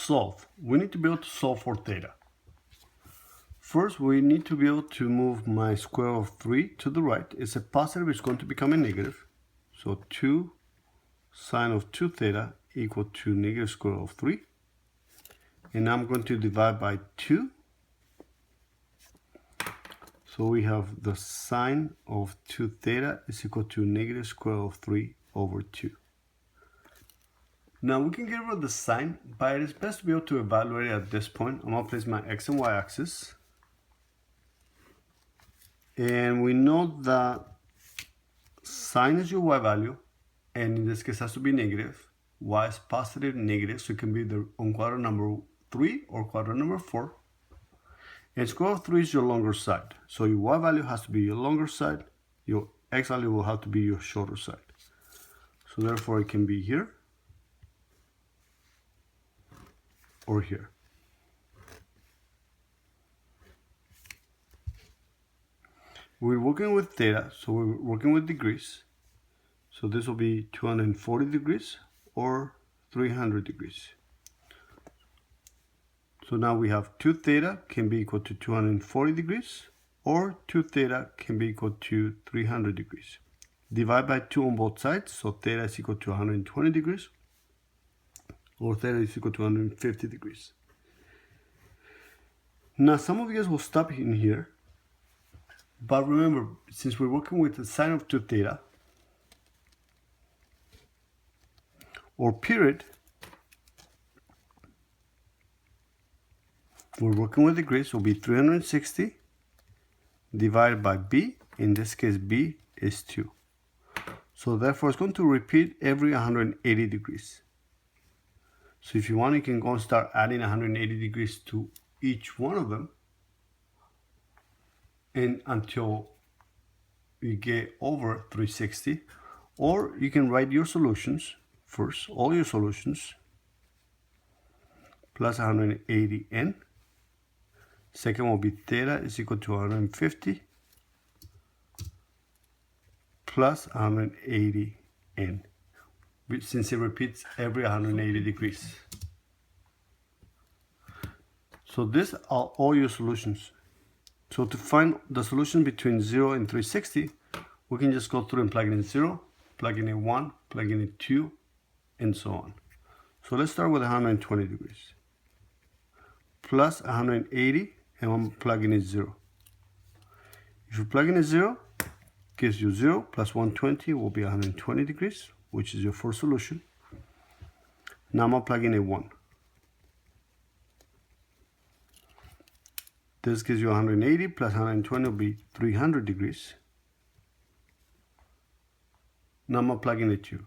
solve, we need to be able to solve for theta. First, we need to be able to move my square root of 3 to the right. It's a positive, it's going to become a negative. So 2 sine of 2 theta equal to negative square root of 3. And I'm going to divide by 2. So we have the sine of 2 theta is equal to negative square root of 3 over 2. Now we can get rid of the sine, but it is best to be able to evaluate it at this point. I'm going to place my x and y axis. And we know that sine is your y value, and in this case has to be negative. Y is positive, negative, so it can be either on quadrant number 3 or quadrant number 4. And square root of 3 is your longer side. So your y value has to be your longer side. Your x value will have to be your shorter side. So therefore it can be here or here. We're working with theta, so we're working with degrees. So this will be 240 degrees or 300 degrees. So now we have 2 theta can be equal to 240 degrees, or 2 theta can be equal to 300 degrees. Divide by 2 on both sides, so theta is equal to 120 degrees, or theta is equal to 150 degrees. Now some of you guys will stop in here, but remember, since we're working with the sine of 2 theta, or period, we're working with degrees, so will be 360 divided by b. In this case, b is 2. So therefore, it's going to repeat every 180 degrees. So if you want, you can go and start adding 180 degrees to each one of them, and until you get over 360. Or you can write your solutions first, all your solutions, plus 180n. Second will be theta is equal to 150 plus 180n, since it repeats every 180 degrees. So these are all your solutions. So to find the solution between 0 and 360, we can just go through and plug in 0, plug in 1, plug in 2, and so on. So let's start with 120 degrees. Plus 180, and I'm plugging in 0. If you plug in 0, gives you 0 plus 120 will be 120 degrees, which is your first solution. Now I'm going to plug in 1. This gives you 180 plus 120 will be 300 degrees. Now I'm going to plug in 2.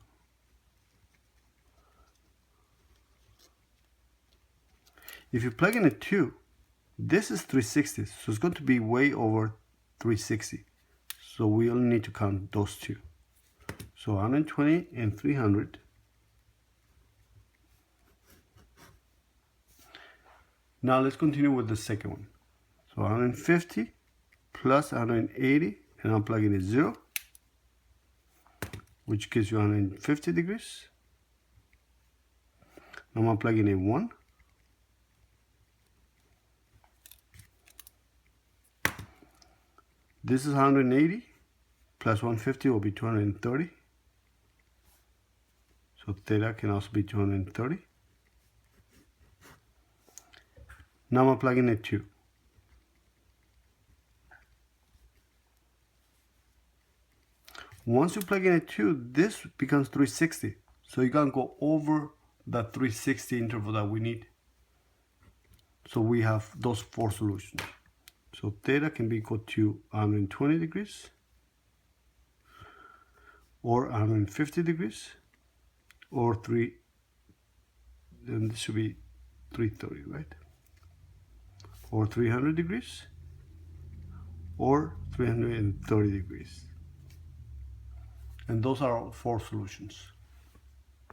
If you plug in 2, this is 360, so it's going to be way over 360. So we only need to count those two. So 120 and 300. Now let's continue with the second one. So 150 plus 180, and I'm plugging in 0, which gives you 150 degrees. Now I'm going to plug in 1. This is 180 plus 150 will be 230. So theta can also be 230. Now I'm going to plug in 2. Once you plug in 2, this becomes 360. So you can go over the 360 interval that we need. So we have those 4 solutions. So theta can be equal to 120 degrees, or 150 degrees, or 3, then this should be 330, right? Or 300 degrees, or 330 degrees. And those are all 4 solutions.